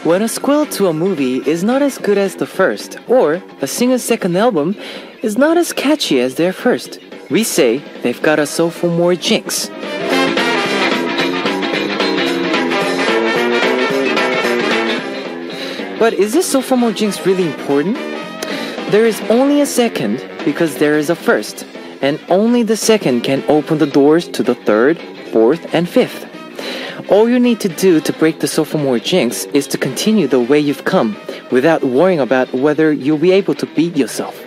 When a sequel to a movie is not as good as the first, or a singer's second album is not as catchy as their first, we say they've got a sophomore jinx. But is this sophomore jinx really important? There is only a second because there is a first, and only the second can open the doors to the third, fourth, and fifth. All you need to do to break the sophomore jinx is to continue the way you've come without worrying about whether you'll be able to beat yourself.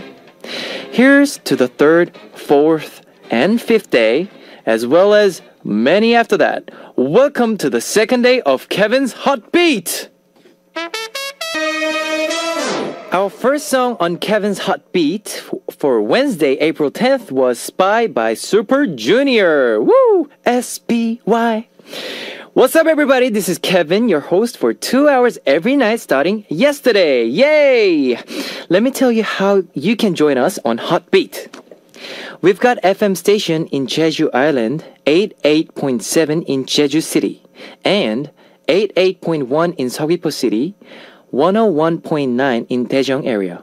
Here's to the third, fourth, and fifth day, as well as many after that. Welcome to the second day of Kevin's Hot Beat! Our first song on Kevin's Hot Beat for Wednesday, April 10th was Spy by Super Junior. Woo! S-P-Y. What's up, everybody? This is Kevin, your host for 2 hours every night starting yesterday. Yay! Let me tell you how you can join us on Hot Beat. We've got FM station in Jeju Island, 88.7 in Jeju City, and 88.1 in Seogwipo City, 101.9 in Daejeong area.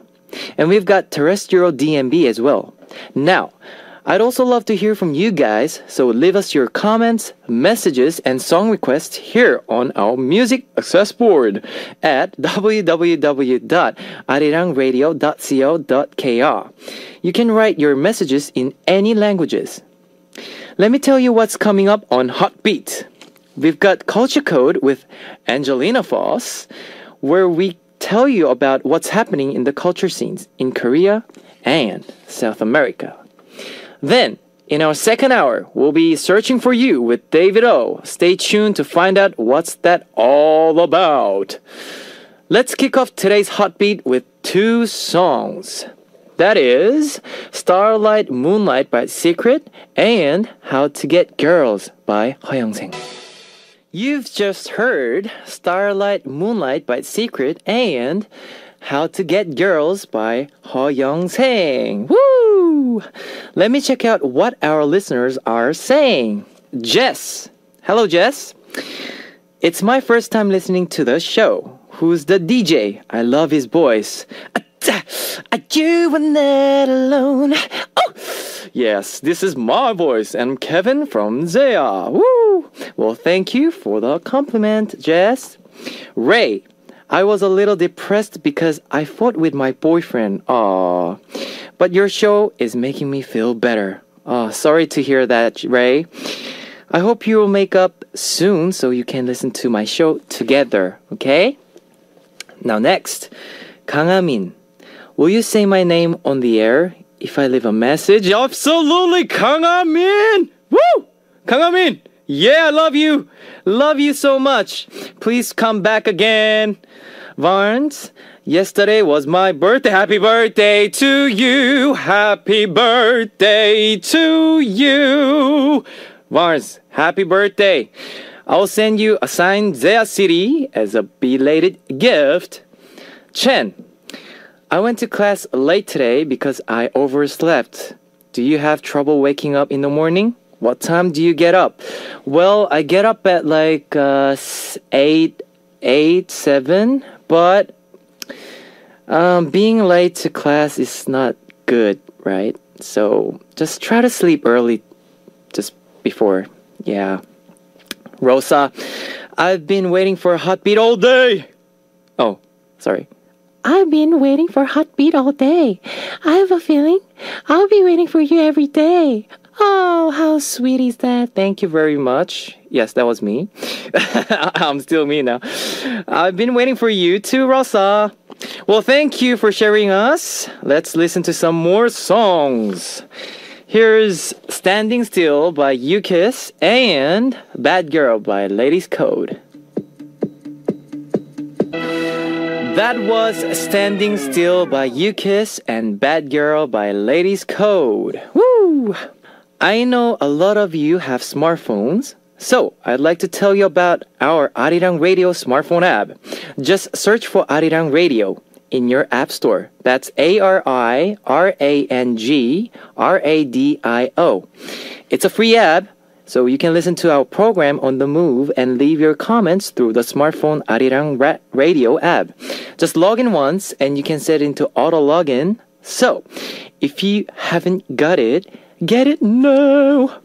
And we've got terrestrial DMB as well. Now, I'd also love to hear from you guys, so leave us your comments, messages, and song requests here on our music access board at www.arirangradio.co.kr. You can write your messages in any languages. Let me tell you what's coming up on Hot Beat. We've got Culture Code with Angelina Foss, where we tell you about what's happening in the culture scenes in Korea and South America. Then, in our second hour, we'll be searching for you with David O. Stay tuned to find out what's that all about. Let's kick off today's Hot Beat with two songs. That is Starlight Moonlight by Secret and How to Get Girls by Hyeongsang. You've just heard Starlight Moonlight by Secret and How to Get Girls by Hyeongsang. Woo! Let me check out what our listeners are saying. Jess. Hello, Jess. It's my first time listening to the show. Who's the DJ? I love his voice. You are not alone. Oh! Yes, this is my voice, and I'm Kevin from Zea. Woo! Well, thank you for the compliment, Jess. Ray, I was a little depressed because I fought with my boyfriend. Aww. But your show is making me feel better. Sorry to hear that, Ray. I hope you will make up soon so you can listen to my show together, okay? Now next, Kangamin. Will you say my name on the air if I leave a message? Absolutely, Kangamin! Woo! Kangamin! Yeah, I love you! Love you so much. Please come back again. Varns, yesterday was my birthday. Happy birthday to you. Happy birthday to you. Varns, happy birthday. I'll send you a signed Zea CD as a belated gift. Chen, I went to class late today because I overslept. Do you have trouble waking up in the morning? What time do you get up? Well, I get up at like 7, but being late to class is not good, right? So just try to sleep early just before. Yeah. Rosa, I've been waiting for a Hot Beat all day. Oh, sorry. I've been waiting for Hot Beat all day. I have a feeling I'll be waiting for you every day. Oh, how sweet is that? Thank you very much. Yes, that was me. I'm still me now. I've been waiting for you too, Rosa. Well, thank you for sharing us. Let's listen to some more songs. Here's Standing Still by U-Kiss and Bad Girl by Ladies Code. That was Standing Still by U-Kiss and Bad Girl by Ladies Code. Woo! I know a lot of you have smartphones, so I'd like to tell you about our Arirang Radio smartphone app. Just search for Arirang Radio in your app store. That's ARIRANGRADIO. It's a free app. So you can listen to our program on the move and leave your comments through the smartphone Arirang Radio app. Just log in once and you can set it into auto login. So, if you haven't got it, get it now.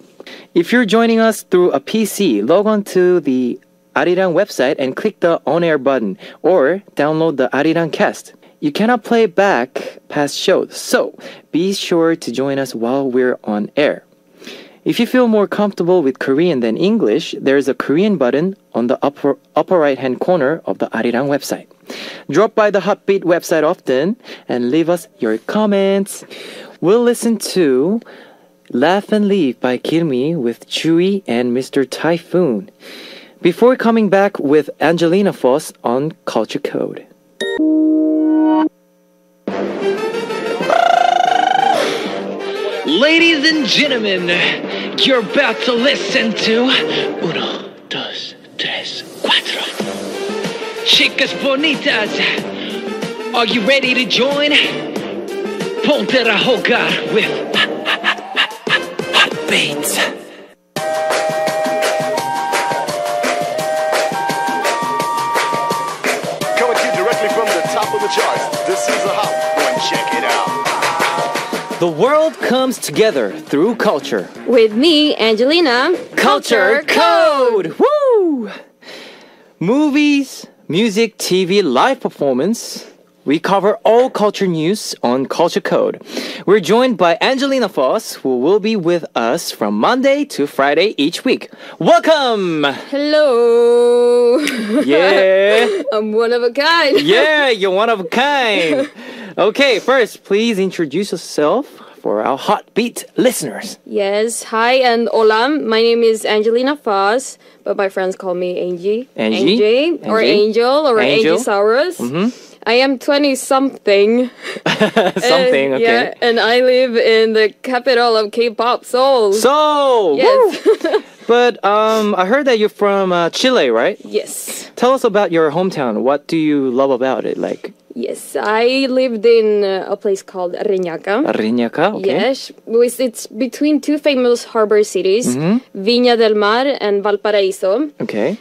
If you're joining us through a PC, log on to the Arirang website and click the on-air button or download the Arirang cast. You cannot play back past shows, so be sure to join us while we're on air. If you feel more comfortable with Korean than English, there's a Korean button on the upper right-hand corner of the Arirang website. Drop by the Hotbeat website often and leave us your comments. We'll listen to Laugh and Leave by Kirmi with Chewy and Mr. Typhoon before coming back with Angelina Foss on Culture Code. Ladies and gentlemen, you're about to listen to Uno, dos, tres, cuatro. Chicas bonitas, are you ready to join? Ponte a jugar with Hotbeats. Coming to you directly from the top of the charts. This is a hot one. Check it out. The world comes together through culture. With me, Angelina. Culture Code! Woo! Movies, music, TV, live performance. We cover all culture news on Culture Code. We're joined by Angelina Foss, who will be with us from Monday to Friday each week. Welcome! Hello. Yeah! I'm one of a kind. Yeah, you're one of a kind. Okay, first, please introduce yourself for our Hotbeat listeners. Yes. Hi and hola. My name is Angelina Foss, but my friends call me Angie. Angie? Or Angel or Angel. Angiesaurus. I am 20-something. Something, okay. Yeah, and I live in the capital of K-pop, Seoul. So, Yes. woo! But I heard that you're from Chile, right? Yes. Tell us about your hometown. What do you love about it? Like Yes, I lived in a place called Reñaca. Reñaca, okay. Yes, it's between two famous harbor cities, Mm-hmm. Viña del Mar and Valparaíso. Okay.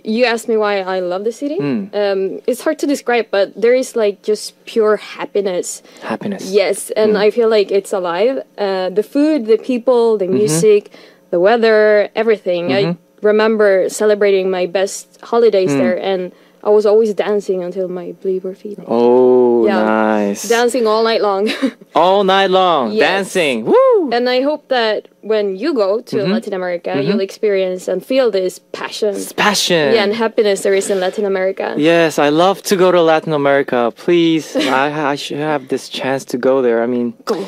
You asked me why I love the city. Mm. It's hard to describe, but there is like just pure happiness. Happiness. Yes, and I feel like it's alive. The food, the people, Mm-hmm. the music, the weather, everything. I remember celebrating my best holidays Mm. there, and I was always dancing until my bleed were feeding. Oh, Yeah. nice. Dancing all night long. All night long. Yes. Dancing. Woo! And I hope that when you go to Mm-hmm. Latin America, you'll experience and feel this passion. Passion. Yeah, and happiness there is in Latin America. Yes, I love to go to Latin America. Please, I should have this chance to go there. I mean, Go.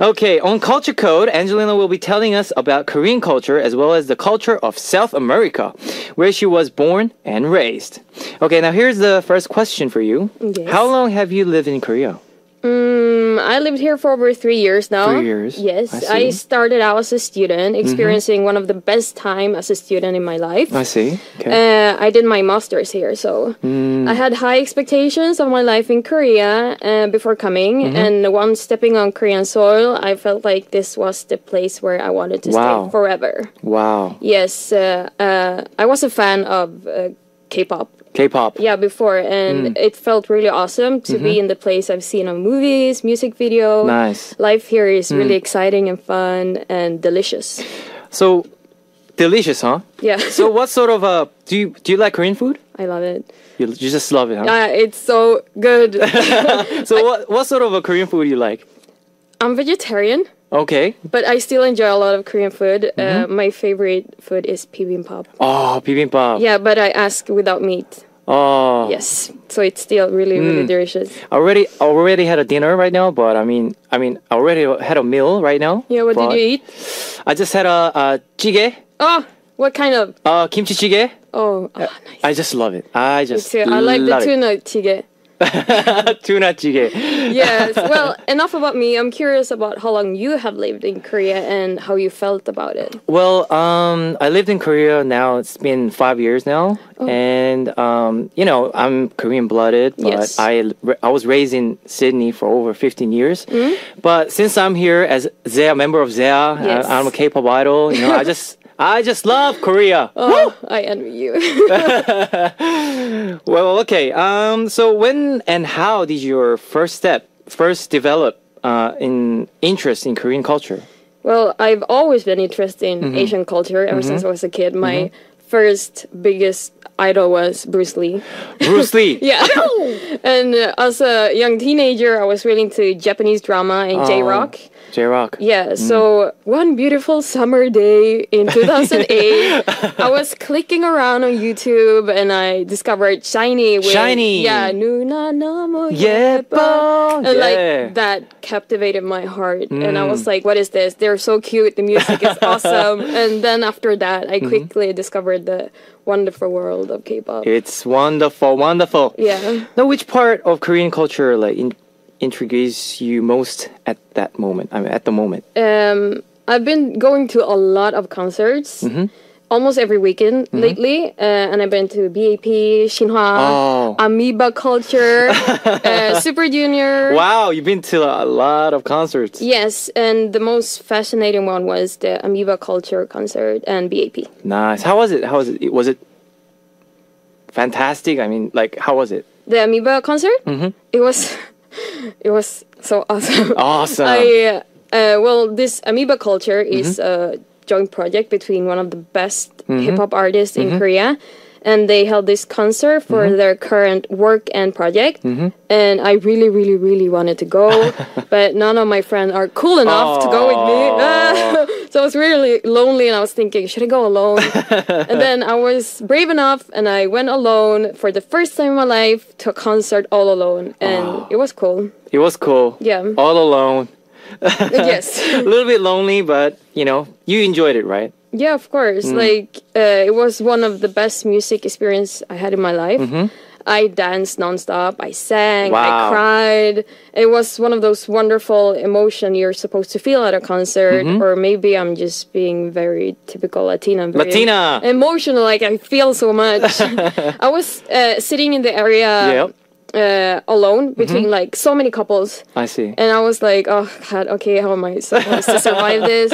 okay, on Culture Code, Angelina will be telling us about Korean culture as well as the culture of South America, where she was born and raised. Okay, now here's the first question for you. Yes. How long have you lived in Korea? I lived here for over 3 years now. 3 years. Yes. I see. I started out as a student, experiencing one of the best time as a student in my life. I see. Okay. I did my master's here, so I had high expectations of my life in Korea before coming. And once stepping on Korean soil, I felt like this was the place where I wanted to Wow. stay forever. Wow. Yes, I was a fan of K-pop. K-pop. Yeah, before, and it felt really awesome to be in the place I've seen on movies, music video. Nice. Life here is really exciting and fun and delicious. So, delicious, huh? Yeah, So what sort of do you like Korean food? I love it. You just love it, huh? It's so good. So what sort of a Korean food you like? I'm vegetarian, Okay. but I still enjoy a lot of Korean food. My favorite food is bibimbap. Oh, bibimbap. Yeah, but I ask without meat. Oh. Yes, so it's still really, really delicious. Already had a dinner right now, but I mean, I already had a meal right now. Yeah, what but did you eat? I just had a jjigae, Oh, what kind of? kimchi jjigae. Oh, nice. I just love it. I just Me too. I like the love it. tuna jjigae. Tuna jjigae. Yes. Well, enough about me. I'm curious about how long you have lived in Korea and how you felt about it. Well, I lived in Korea now. It's been 5 years now, and I'm Korean blooded, but Yes. I was raised in Sydney for over 15 years. But since I'm here as a member of ZEA, Yes. I'm a K-pop idol. I just love Korea. Oh, I envy you. Well, okay. So when and how did your first develop in interest in Korean culture? Well, I've always been interested in Asian culture ever since I was a kid. My first biggest idol was Bruce Lee. Bruce Lee. Yeah. And as a young teenager, I was really into Japanese drama and J-rock. J-rock. Yeah, so one beautiful summer day in 2008, I was clicking around on YouTube and I discovered Shiny with Shiny. Yeah, Nuna Nomo Yepo. and Yeah. like that captivated my heart. And I was like, what is this? They're so cute, the music is awesome. And then after that, I quickly discovered the wonderful world of K-pop. It's wonderful, wonderful. Yeah. Now, which part of Korean culture intrigues you most at that moment? I mean, at the moment. I've been going to a lot of concerts almost every weekend lately, and I've been to BAP, Shinhwa, Amoeba Culture, Super Junior. Wow, you've been to a lot of concerts. Yes, and the most fascinating one was the Amoeba Culture concert and BAP. Nice. How was it? Was it fantastic? I mean, like, how was it? The Amoeba concert, it was so awesome. Awesome. This Amoeba Culture is a joint project between one of the best hip hop artists in Korea, and they held this concert for their current work and project. And I really, really, really wanted to go, but none of my friends are cool enough to go with me. So I was really lonely, and I was thinking, should I go alone? And then I was brave enough, and I went alone for the first time in my life to a concert all alone, and it was cool. It was cool. Yeah. All alone. Yes. A little bit lonely, but, you enjoyed it, right? Yeah, of course. It was one of the best music experience I had in my life. I danced nonstop. I sang. Wow. I cried. It was one of those wonderful emotions you're supposed to feel at a concert. Or maybe I'm just being very typical Latina. Very Latina. emotional. Like I feel so much. I was sitting in the area alone between like so many couples. I see. And I was like, oh God, okay, how am I supposed to survive this?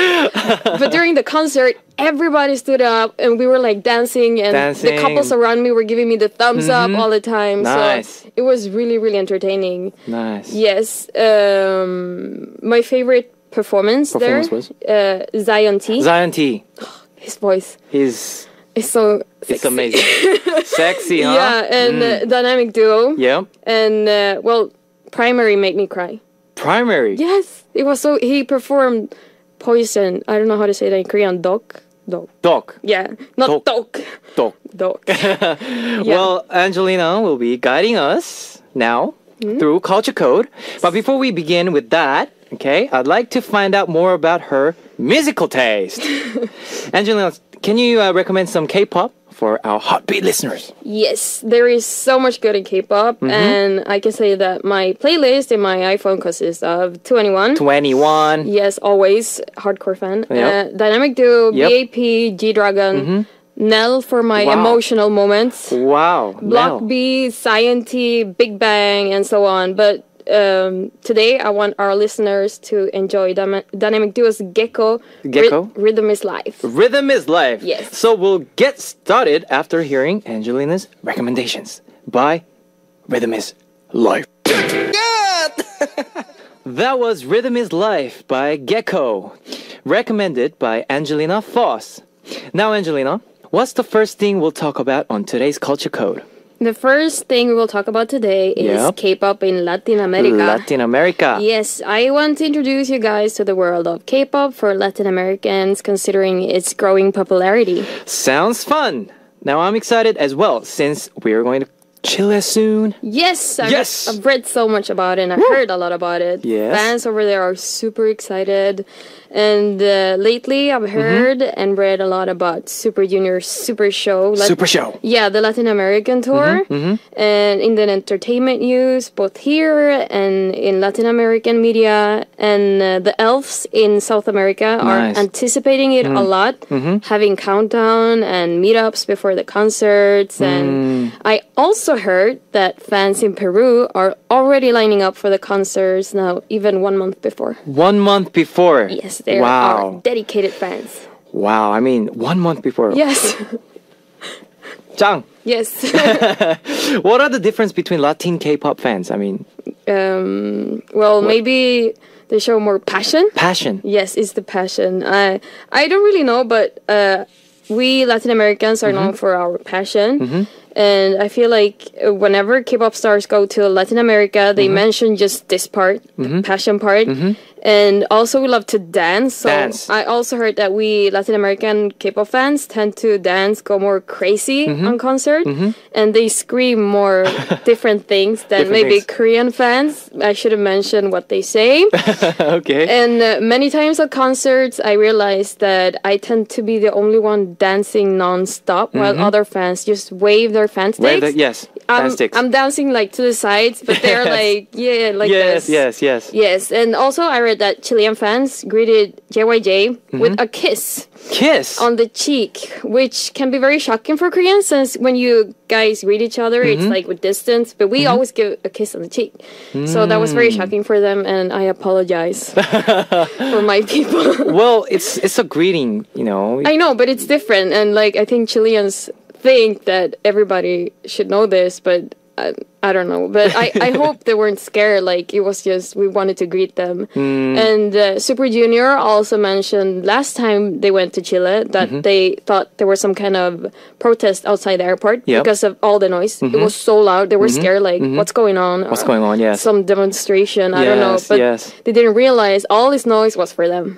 But during the concert, everybody stood up and we were like dancing, and the couples around me were giving me the thumbs up all the time. Nice. So it was really, really entertaining. Nice. Yes. My favorite performance there was? Zion T. Zion T. His voice He's is so sexy. It's amazing. Sexy, huh? Yeah, and Dynamic Duo. Yeah. And Primary made me cry. Primary. Yes, it was so. He performed Poison. I don't know how to say that in Korean. Dok. Dok. Yeah, not Dok. Dok. Dok. Yeah. Well, Angelina will be guiding us now through Culture Code. But before we begin with that, okay, I'd like to find out more about her musical taste. Angelina, can you recommend some K-pop for our Heartbeat listeners? Yes, there is so much good in K-pop, and I can say that my playlist in my iPhone consists of 2NE1. 2NE1. Yes, always hardcore fan. Yep. Dynamic Duo, Yep. BAP, G-Dragon, Nell for my Wow. emotional moments. Wow. Block Mel. B, Science, Big Bang, and so on. But today, I want our listeners to enjoy Dynamic Duo's Gecko. Gecko? Rhythm is Life. Rhythm is life. Yes. So we'll get started after hearing Angelina's recommendations by Rhythm is Life. That was Rhythm is Life by Gecko, recommended by Angelina Foss. Now, Angelina, what's the first thing we'll talk about on today's Culture Code? The first thing we will talk about today is Yep. K-pop in Latin America. Latin America. Yes, I want to introduce you guys to the world of K-pop for Latin Americans, considering its growing popularity. Sounds fun. Now I'm excited as well, since we're going to Chile soon. Yes, Yes! I've read so much about it and I heard a lot about it. Yes. Fans over there are super excited. And lately I've heard and read a lot about Super Junior's Super Show. Super Show. Yeah, the Latin American tour. And in the entertainment news, both here and in Latin American media. And the elves in South America Nice. are anticipating it a lot, having countdown and meetups before the concerts. And I also heard that fans in Peru are already lining up for the concerts now, even 1 month before. 1 month before. Yes, they Wow. are dedicated fans. Wow. I mean, 1 month before. Yes, 짱. yes. What are the difference between Latin K-pop fans? I mean, Well, maybe they show more passion. passion. Yes, it's the passion. I don't really know, but we Latin Americans are known for our passion. And I feel like whenever K-pop stars go to Latin America, they mention just this part, the passion part. And also we love to dance. So Dance. I also heard that we Latin American K-pop fans tend to dance, go more crazy on concert. And they scream more different things than Different maybe things. Korean fans. I should have mentioned what they say. Okay. And many times at concerts, I realized that I tend to be the only one dancing non-stop, while other fans just wave their fan Wave sticks. the- yes. Fan sticks. I'm dancing like to the sides, but they're like, yeah, like yes, this. yes, yes. Yes, and also I read that Chilean fans greeted JYJ with a kiss Kiss. on the cheek, which can be very shocking for Koreans, since when you guys greet each other, it's like with distance, but we always give a kiss on the cheek. So that was very shocking for them, and I apologize for my people. Well, it's a greeting, you know. I know, but it's different, and like I think Chileans think that everybody should know this, but I don't know. But I hope they weren't scared. Like it was just we wanted to greet them. And Super Junior also mentioned last time they went to Chile that they thought there was some kind of protest outside the airport Yep. because of all the noise. It was so loud. They were scared. Like what's going on? What's going on? Yes. Some demonstration. I don't know. Yes, But yes. they didn't realize all this noise was for them.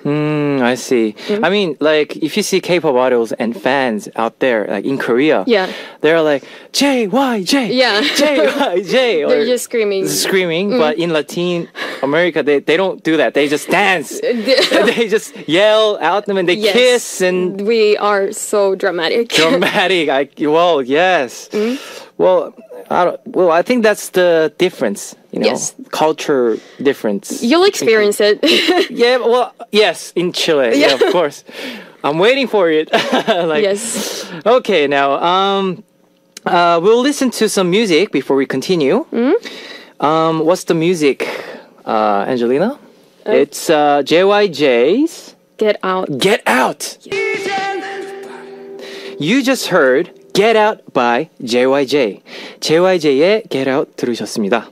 I see. I mean, like, if you see K-pop idols and fans out there, like in Korea, Yeah. they're like JYJ, Yeah. JYJ, or They're just screaming. screaming. But in Latin America, they don't do that. They just dance. They just yell out them and they Yes. kiss and We are so dramatic. dramatic. Well, yes. Well, I think that's the difference. You know, Yes. culture difference. You'll experience it. Yeah, well, yes, in Chile, yeah, of course. I'm waiting for it. Like, Yes. Okay, now, we'll listen to some music before we continue. What's the music, Angelina? It's JYJ's Get out. Get Out. You just heard Get Out by JYJ. JYJ의 Get Out 들으셨습니다.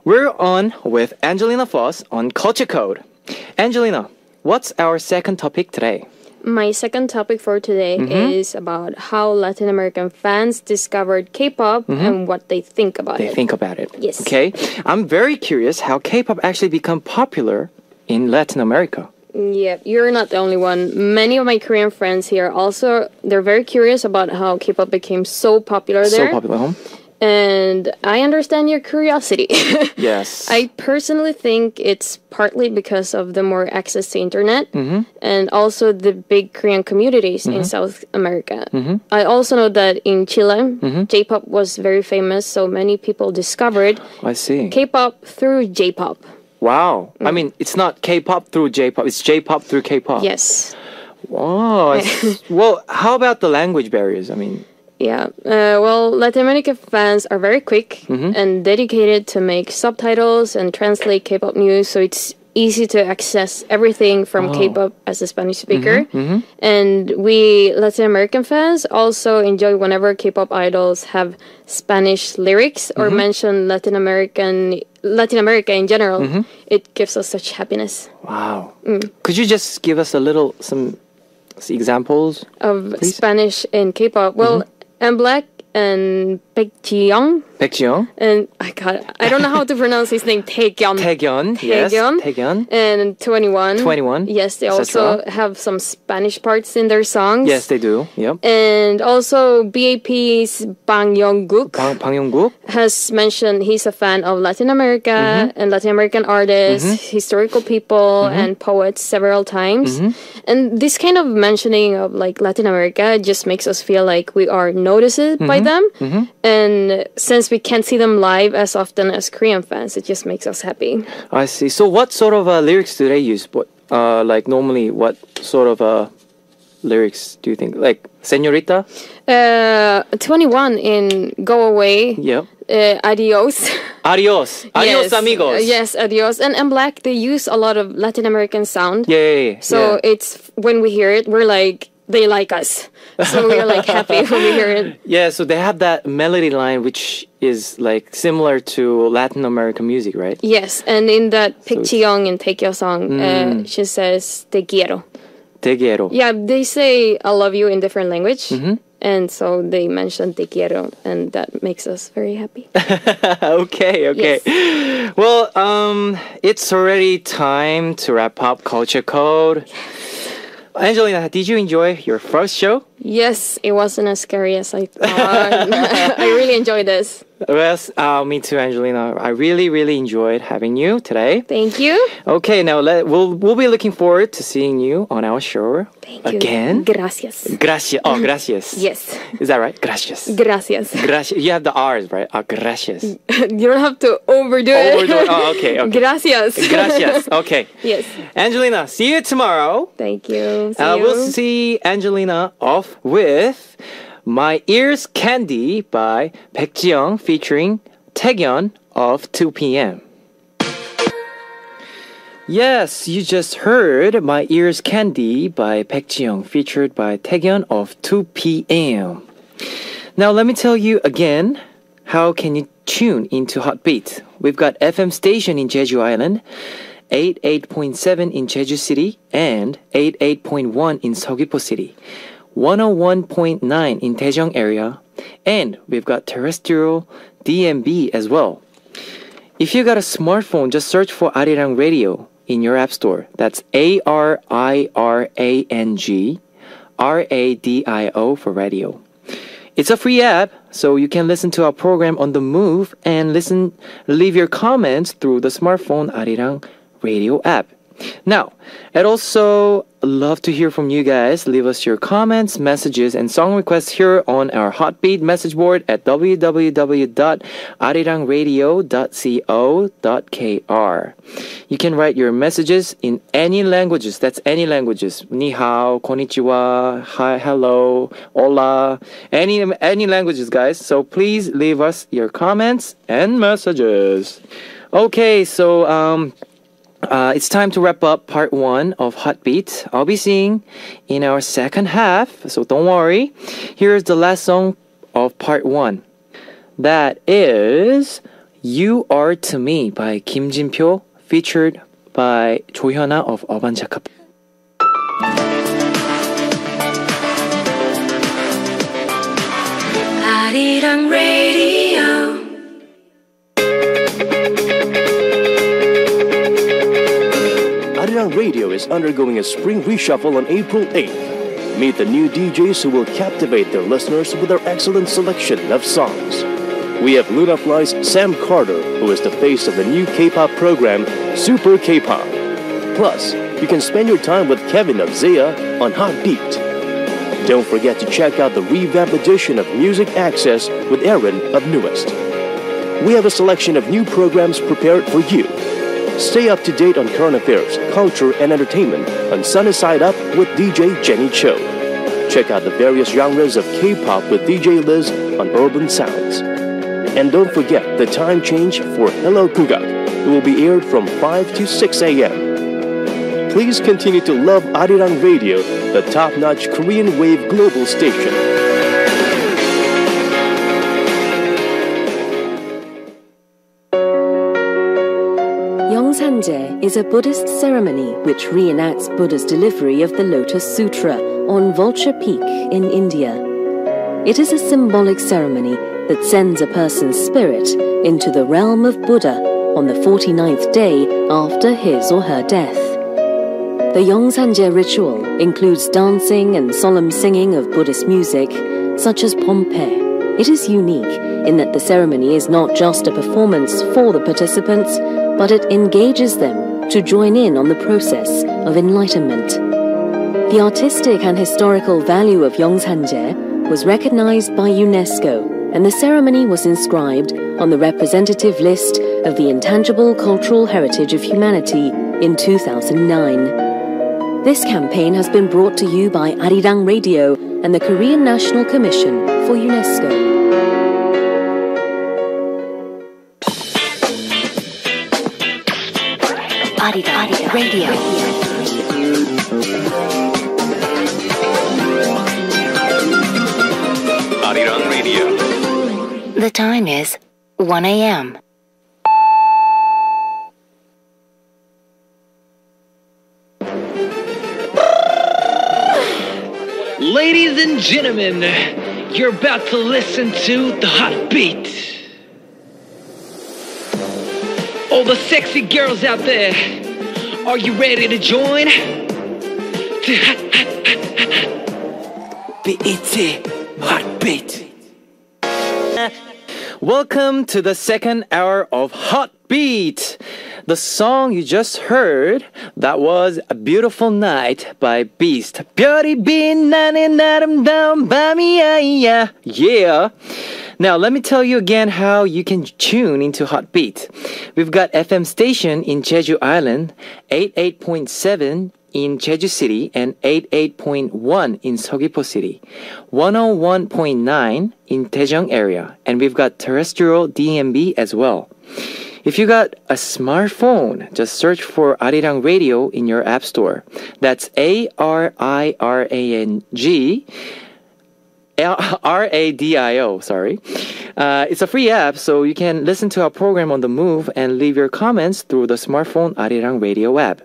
We're on with Angelina Foss on Culture Code. Angelina, what's our second topic today? My second topic for today is about how Latin American fans discovered K-pop and what they think about They it. think about it. Yes. Okay. I'm very curious how K-pop actually become popular in Latin America. Yeah, you're not the only one. Many of my Korean friends here also, they're very curious about how K-pop became so popular there. So popular, huh? And I understand your curiosity. Yes. I personally think it's partly because of the more access to internet and also the big Korean communities in South America. I also know that in Chile, J-pop was very famous, so many people discovered I see. K-pop through J-pop. Wow. I mean, it's not K-pop through J-pop. It's J-pop through K-pop. Yes. Wow. Well, how about the language barriers? I mean, Yeah. Well, Latin American fans are very quick and dedicated to make subtitles and translate K-pop news, so it's easy to access everything from K-pop as a Spanish speaker. And we Latin American fans also enjoy whenever K-pop idols have Spanish lyrics or mention Latin America in general. It gives us such happiness wow. Could you just give us some examples? of Please. Spanish in K-pop. Well, I'm Black and Baekjeong. Baekjeong. And I don't know how to pronounce his name. Taegyeon. Taegyeon. Yes. Taegyeon. And 21. 21. Yes, they also have some Spanish parts in their songs. Yes, they do. Yep. And also BAP's Bang Young-guk. Bang Young-guk has mentioned he's a fan of Latin America and Latin American artists, historical people, and poets several times. And this kind of mentioning of like Latin America just makes us feel like we are noticed by them. And since we can't see them live as often as Korean fans, it just makes us happy. I see. So what sort of lyrics do they use? Like normally, what sort of lyrics do you think? Like Señorita? 21 in Go Away. Yep. Adios. Adios. Adios, amigos. Yes, adios. And Black, they use a lot of Latin American sound. Yeah. So it's, when we hear it, we're like, they like us. So we're like happy when we hear it. Yeah, so they have that melody line which is like similar to Latin American music, right? Yes, and in that Baekjeong and Taekyeon song, she says, Te quiero. Te quiero. Yeah, they say I love you in different language. And so they mentioned Te quiero, and that makes us very happy. Okay. Yes. Well, it's already time to wrap up Culture Code. Angelina, did you enjoy your first show? Yes, it wasn't as scary as I thought. I really enjoyed this. Yes, me too, Angelina. I really enjoyed having you today. Thank you. Okay, now we'll be looking forward to seeing you on our show. Thank you. Again. Gracias. Gracias. Oh, gracias. Yes. Is that right? Gracias. Gracias. Gracias. You have the R's, right? Gracias. You don't have to overdo it. Oh, okay. Gracias. Gracias. Okay. Yes. Angelina, see you tomorrow. Thank you. See you. We'll see Angelina off with My Ears Candy by Baekjeong featuring Taegyeon of 2 p.m. Yes, you just heard My Ears Candy by Baekjeong featured by Taegyeon of 2 p.m. Now let me tell you again, how can you tune into Hotbeat? We've got FM station in Jeju Island, 88.7 in Jeju City, and 88.1 in Seogwipo City, 101.9 in Daejeong area, and we've got terrestrial DMB as well. If you got a smartphone, just search for Arirang Radio in your app store. That's ARIRANG RADIO for radio. It's a free app, so you can listen to our program on the move and leave your comments through the smartphone Arirang Radio app. Now, I'd also love to hear from you guys. Leave us your comments, messages, and song requests here on our Hotbeat message board at www.arirangradio.co.kr. You can write your messages in any languages. That's any languages. Ni hao, konnichiwa, hi, hello, hola, any languages, guys. So please leave us your comments and messages. Okay, so it's time to wrap up part 1 of Hotbeat. I'll be seeing in our second half, so don't worry. Here's the last song of part 1. That is You Are To Me by Kim Jin-pyo, featured by Jo Hyuna of Urban Jackpot. Arirang Radio. Arirang Radio is undergoing a spring reshuffle on April 8th. Meet the new DJs who will captivate their listeners with their excellent selection of songs. We have Luna Fly's Sam Carter, who is the face of the new K-pop program, Super K-pop. Plus, you can spend your time with Kevin of Zaya on Hot Beat. Don't forget to check out the revamped edition of Music Access with Aaron of Newest. We have a selection of new programs prepared for you. Stay up to date on current affairs, culture, and entertainment on Sunny Side Up with DJ Jenny Cho. Check out the various genres of K-pop with DJ Liz on Urban Sounds. And don't forget the time change for Hello Kugak. It will be aired from 5 to 6 a.m. Please continue to love Arirang Radio, the top-notch Korean wave global station. Yeongsanjae is a Buddhist ceremony which reenacts Buddha's delivery of the Lotus Sutra on Vulture Peak in India. It is a symbolic ceremony that sends a person's spirit into the realm of Buddha on the 49th day after his or her death. The Yeongsanjae ritual includes dancing and solemn singing of Buddhist music, such as Pompe. It is unique in that the ceremony is not just a performance for the participants, but it engages them to join in on the process of enlightenment. The artistic and historical value of Yeongsanjae was recognized by UNESCO, and the ceremony was inscribed on the representative list of the Intangible Cultural Heritage of Humanity in 2009. This campaign has been brought to you by Arirang Radio and the Korean National Commission for UNESCO. Arirang Radio. Arirang Radio. The time is 1 a.m. Ladies and gentlemen, you're about to listen to The Hot Beat. All the sexy girls out there, are you ready to join? BET Hot Beat. Welcome to the second hour of Hot Beat. The song you just heard, that was A Beautiful Night by Beast. 별이 빛나는 아름다운 밤이야. Yeah. Now, let me tell you again how you can tune into Hot Beat. We've got FM station in Jeju Island, 88.7 in Jeju City, and 88.1 in Seogwipo City, 101.9 in Daejeong area, and we've got terrestrial DMB as well. If you got a smartphone, just search for Arirang Radio in your app store. That's ARIRANG. Sorry. It's a free app, so you can listen to our program on the move and leave your comments through the smartphone Arirang Radio app.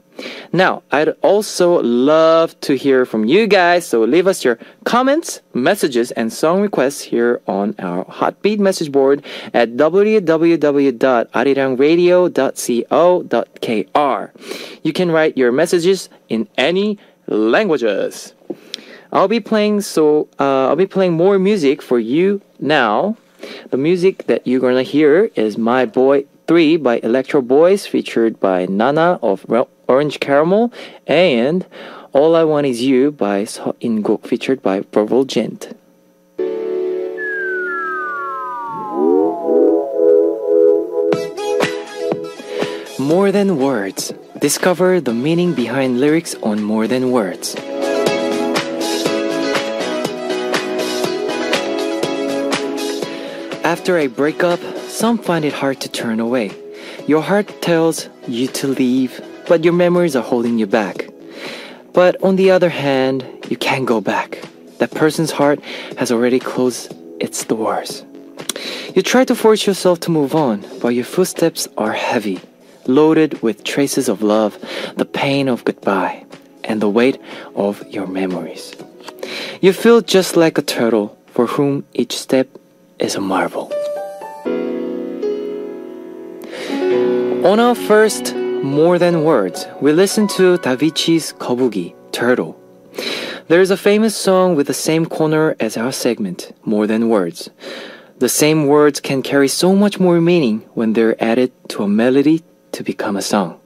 Now, I'd also love to hear from you guys, so leave us your comments, messages, and song requests here on our Hotbeat message board at www.arirangradio.co.kr. You can write your messages in any languages. I'll be playing more music for you now. The music that you're gonna hear is My Boy 3 by Electro Boys, featured by Nana of Orange Caramel, and All I Want Is You by Seo In-guk, featured by Verbal Gent. More Than Words. Discover the meaning behind lyrics on More Than Words. After a breakup, some find it hard to turn away. Your heart tells you to leave, but your memories are holding you back. But on the other hand, you can't go back. That person's heart has already closed its doors. You try to force yourself to move on, but your footsteps are heavy, loaded with traces of love, the pain of goodbye, and the weight of your memories. You feel just like a turtle for whom each step is a marvel. On our first More Than Words, we listen to Davichi's Kobugi, Turtle. There is a famous song with the same corner as our segment, More Than Words. The same words can carry so much more meaning when they're added to a melody to become a song.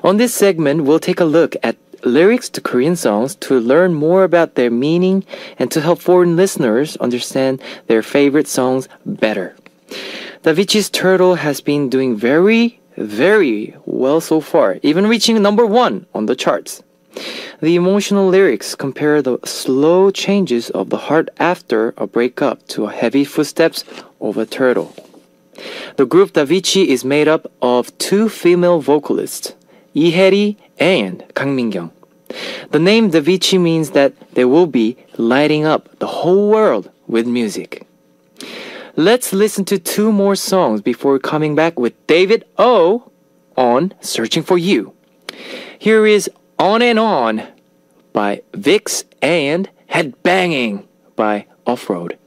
On this segment, we'll take a look at lyrics to Korean songs to learn more about their meaning and to help foreign listeners understand their favorite songs better. Davichi's Turtle has been doing very well so far, even reaching number 1 on the charts. The emotional lyrics compare the slow changes of the heart after a breakup to a heavy footsteps of a turtle. The group Davichi is made up of 2 female vocalists, Lee Hae-ri and Kang Min-kyung. The name Davichi means that they will be lighting up the whole world with music. Let's listen to 2 more songs before coming back with David O on Searching for You. Here is On and On by Vix and Headbanging by Offroad.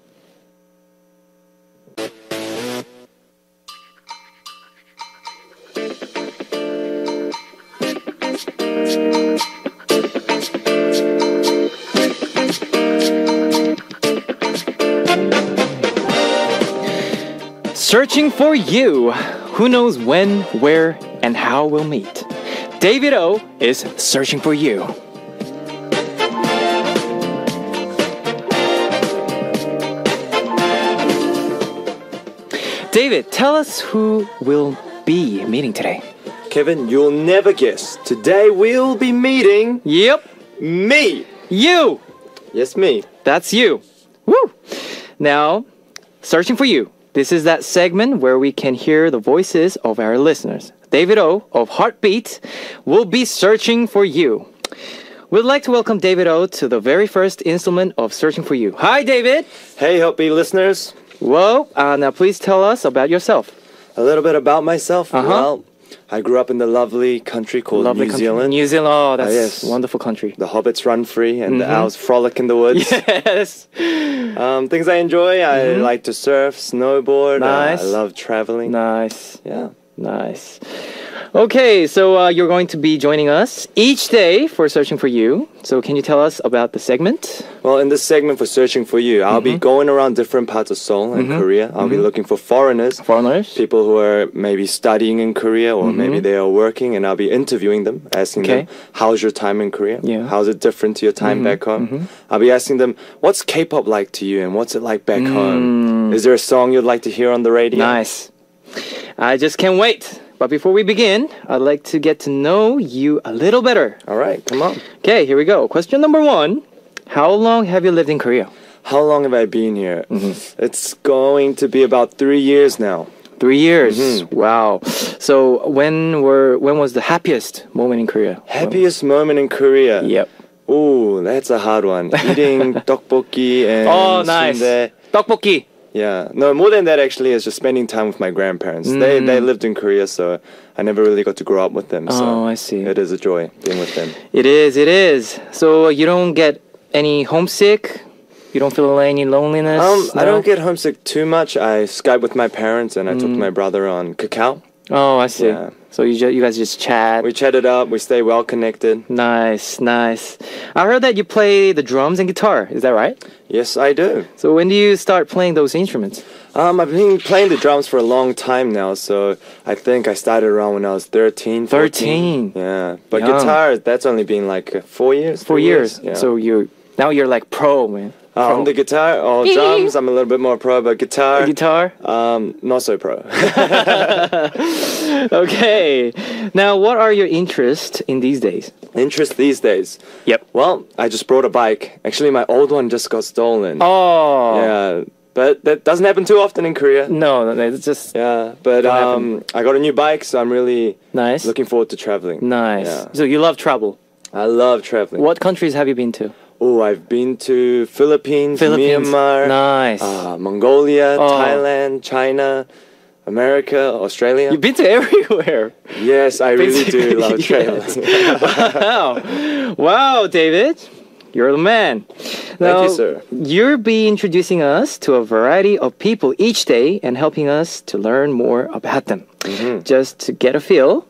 Searching for you. Who knows when, where, and how we'll meet. David O is searching for you. David, tell us who we'll be meeting today. Kevin, you'll never guess. Today we'll be meeting Yep, me. you. Yes, me. That's you. Woo! Now, searching for you. This is that segment where we can hear the voices of our listeners. David O of Heartbeat will be searching for you. We'd like to welcome David O to the very first installment of Searching for You. Hi, David. Hey, Heartbeat listeners. Well, now please tell us about yourself. A little bit about myself. Uh-huh. Well, I grew up in the lovely country called Lovely New country. Zealand. New Zealand. Oh, that's yes. a wonderful country. The hobbits run free and the owls frolic in the woods. Yes. Things I enjoy, I like to surf, snowboard. Nice. I love traveling. Nice. Yeah. Nice. Okay, so you're going to be joining us each day for Searching for You. So can you tell us about the segment? Well, in this segment for Searching for You, I'll be going around different parts of Seoul and Korea. I'll be looking for foreigners. Foreigners? People who are maybe studying in Korea or maybe they are working, and I'll be interviewing them, asking them, how's your time in Korea? Yeah. How's it different to your time back home? I'll be asking them, what's K-pop like to you and what's it like back home? Is there a song you'd like to hear on the radio? Nice. I just can't wait. But before we begin, I'd like to get to know you a little better. All right, come on. Okay, here we go. Question number 1. How long have you lived in Korea? How long have I been here? It's going to be about 3 years now. 3 years. Wow. So when was the happiest moment in Korea? Happiest moment in Korea? Yep. Ooh, that's a hard one. Eating tteokbokki and Oh, nice. sundae. Tteokbokki. Yeah, no, more than that actually is just spending time with my grandparents. They lived in Korea, so I never really got to grow up with them. So Oh, I see. it is a joy being with them. It is. So you don't get any homesick? You don't feel any loneliness? I No? don't get homesick too much. I Skype with my parents and I took my brother on Kakao. Oh, I see. Yeah. So you guys just chat? We chatted up, we stay well connected. Nice. I heard that you play the drums and guitar. Is that right? Yes, I do. So when do you start playing those instruments? I've been playing the drums for a long time now, so I think I started around when I was 13, 14. 13. Yeah, but Young. guitar, that's only been like 4 years. 4 3 years. Yeah. So now you're like pro, man. On the guitar or drums, I'm a little bit more pro, but guitar, Guitar? not so pro. Okay. Now, what are your interests in these days? Interest these days? Yep. Well, I just brought a bike. Actually, my old one just got stolen. Oh. Yeah, but that doesn't happen too often in Korea. No, it's just Yeah, but Don't happen. I got a new bike, so I'm really nice. looking forward to traveling. Nice. Yeah. So you love travel. I love traveling. What countries have you been to? Oh, I've been to Philippines, Philippines. Myanmar, Nice. Mongolia, Oh. Thailand, China, America, Australia. You've been to everywhere. Yes, I really do love Basically, traveling. Wow, David. You're the man. Now, you, sir. You'll be introducing us to a variety of people each day and helping us to learn more about them. Just to get a feel,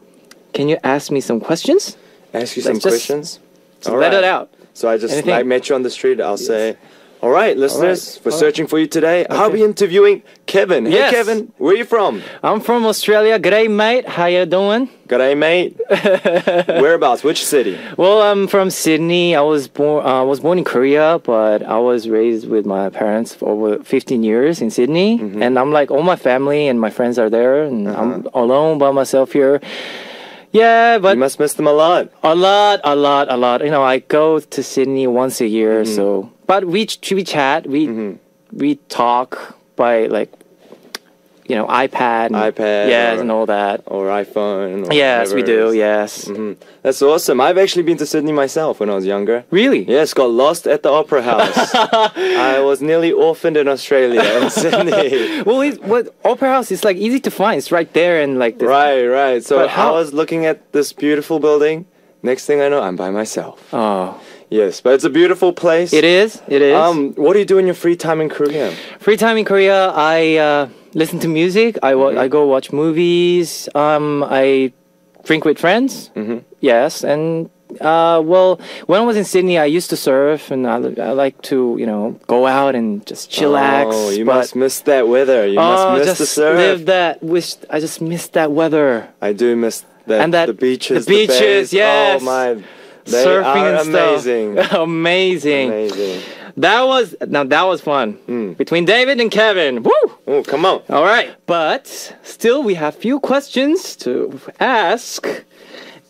can you ask me some questions? Ask you some Let's just- questions. So let it out. So I just Anything? like met you on the street. I'll say, all right, listeners, for searching for you today, I'll Okay. be interviewing Kevin. Hey, Yes. Kevin, where are you from? I'm from Australia. G'day, mate. How you doing? G'day, mate. Whereabouts? Which city? Well, I'm from Sydney. I was born in Korea, but I was raised with my parents for over 15 years in Sydney. And I'm like, all my family and my friends are there, and I'm alone by myself here. Yeah, but You must miss them a lot. a lot. You know, I go to Sydney once a year, so but we chat, we talk by like, you know, iPad, iPad and all that. Or iPhone. Or Yes, we whatever do. it is. Yes, That's awesome. I've actually been to Sydney myself when I was younger. really. Yes, got lost at the Opera House. I was nearly orphaned in Australia in Sydney. Well, what Opera House is like easy to find. It's right there, and like this. Right. So But how- I was looking at this beautiful building. Next thing I know, I'm by myself. Oh, Yes, but it's a beautiful place. it is. It is. What do you do in your free time in Korea? Free time in Korea, I listen to music. I go watch movies. I drink with friends. Yes, and Well, when I was in Sydney, I used to surf, and I like to, go out and just chillax. Oh, you but- must miss that weather. You must miss the just surf. live that. I just missed that weather. I do miss that. And that- the beaches. the beaches, bays. yes. Oh my, they Surfing are and stuff. amazing. Amazing. Amazing. That was fun. Between David and Kevin. Woo! Oh, come on. All right. But still, we have few questions to ask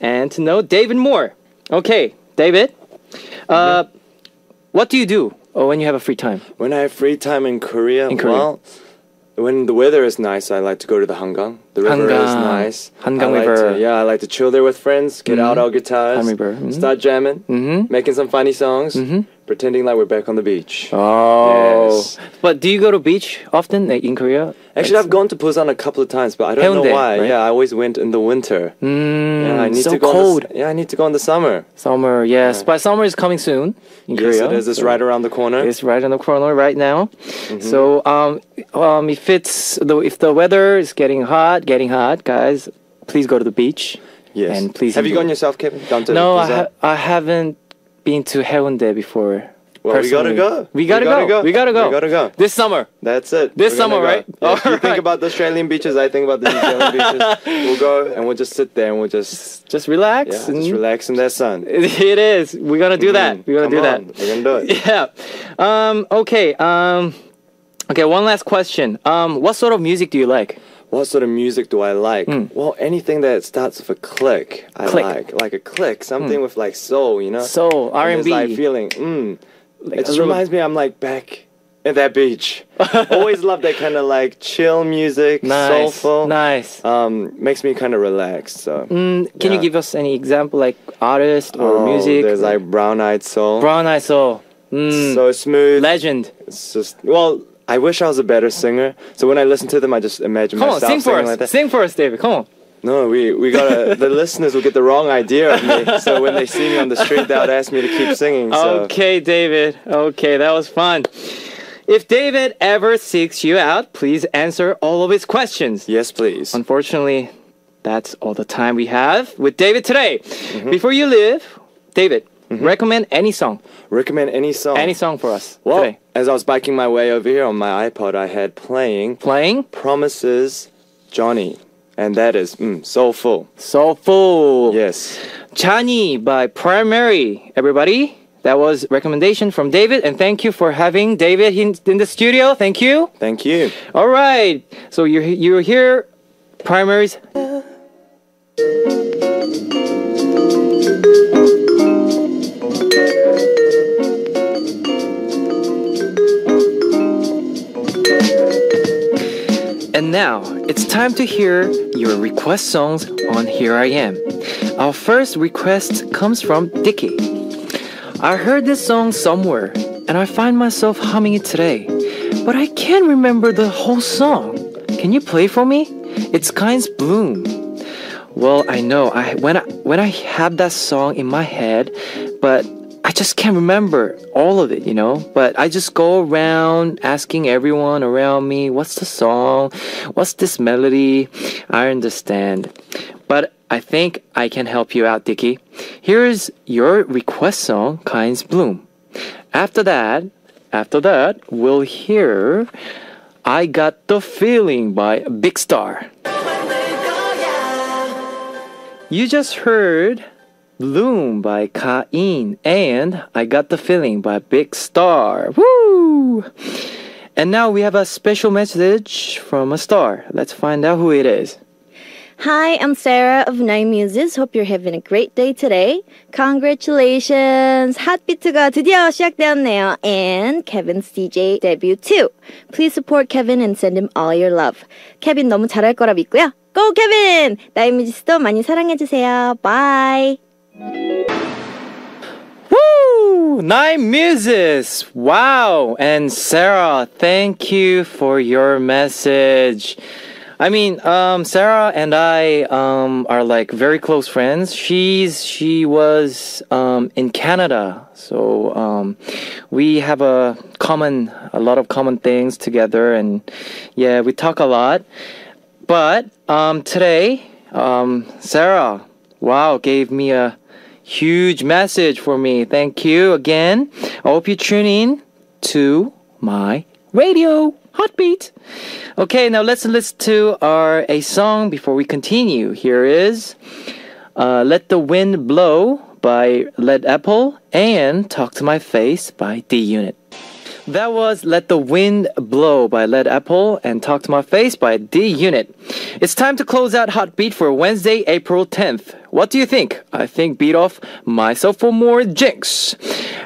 and to know David more. Okay, David. What do you do when you have a free time? When I have free time in Korea, Korea. well, when the weather is nice, I like to go to the Hangang. The river is Hangang. nice. Hangang I like River. I like to chill there with friends, get out our guitars, Hangang River. start jamming, making some funny songs, pretending like we're back on the beach. Oh. Yes. But do you go to beach often in Korea? Actually, I've gone to Busan a couple of times, but I don't know Haeundae, why. right? Yeah, I always went in the winter. Yeah, I need so to go cold. I need to go in the summer. Summer, yes. But summer is coming soon in Yes, Korea. it is. It's right around the corner. It's right on the corner right now. So if the weather is getting hot, guys, please go to the beach. Yes. And please Have you enjoy. gone yourself, Kevin? Gone to No, Busan? I haven't been to Haeundae before. Well, we gotta personally. go. We gotta go. We gotta go. This summer. That's it. This We're gonna summer, go. right? Yeah, if you Alright. think about the Australian beaches, I think about the New Zealand beaches. We'll go and we'll just sit there and we'll just relax. just relax in that sun. It is. We're gonna do that. We're gonna Come do that. on, We're gonna do it. Yeah. Okay. Okay. One last question. What sort of music do you like? What sort of music do I like? Well, anything that starts with a click, I Click. like a click, something with like soul, you know. Soul, And R&B. there's like feeling. Like It just reminds me I'm like back at that beach. Always love that kind of like chill music, Nice. soulful. Nice. Makes me kind of relaxed. So. Can you yeah. give us any example, like artist or Oh, music? There's like Brown Eyed Soul. Brown Eyed Soul. So smooth. Legend. It's just I wish I was a better singer. So when I listen to them, I just imagine Come on, myself sing for singing us. like that. Sing for us, David. Come on. No, we gotta. The listeners will get the wrong idea of me. So when they see me on the street, they would ask me to keep singing. So. Okay, David. Okay, that was fun. If David ever seeks you out, please answer all of his questions. Yes, please. Unfortunately, that's all the time we have with David today. Before you leave, David, recommend any song. Recommend any song. Any song for us Well, today. as I was biking my way over here on my iPod, I had playing Playing Promises Johnny. And that is soulful. Soulful. Yes. Chani by Primary. Everybody, that was recommendation from David. And thank you for having David in the studio. Thank you. Thank you. All right. So you're here, Primaries. And now, it's time to hear your request songs on Here I Am. Our first request comes from Dicky. I heard this song somewhere, and I find myself humming it today, but I can't remember the whole song. Can you play for me? It's Kind's Bloom. Well, I know, when I have that song in my head, but I just can't remember all of it, But I just go around asking everyone around me, what's the song? What's this melody? I understand. But I think I can help you out, Dicky. Here's your request song, Kind's Bloom. After that, we'll hear I Got the Feeling by Big Star. You just heard Bloom by Ka-in and I Got the Feeling by Big Star. Woo! And now we have a special message from a star. Let's find out who it is. Hi, I'm Sarah of Nine Muses. Hope you're having a great day today. Congratulations! 핫비트가 드디어 시작되었네요. And Kevin's DJ debut too. Please support Kevin and send him all your love. 케빈 너무 잘할 거라 믿고요. Go Kevin! 나인 뮤지스도 많이 사랑해주세요. Bye! Woo! Nine Muses! Wow! And Sarah, thank you for your message. I mean, Sarah and I are like very close friends. She was in Canada, so we have a lot of common things together, and yeah, we talk a lot. But today, Sarah, wow, gave me a Huge message for me. Thank you again. I hope you tune in to my radio. Heartbeat. Okay, now let's listen to a song before we continue. Here is Let the Wind Blow by Led Apple and Talk to My Face by D-Unit. That was Let the Wind Blow by Led Apple and Talk to My Face by D-Unit. It's time to close out Heartbeat for Wednesday, April 10th. What do you think? I think beat off Myself for More Jinx.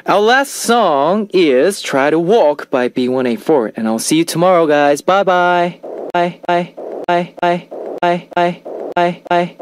Our last song is Try to Walk by B1A4. And I'll see you tomorrow, guys. Bye-bye. Bye. Bye. Bye. Bye. Bye. Bye. Bye. Bye.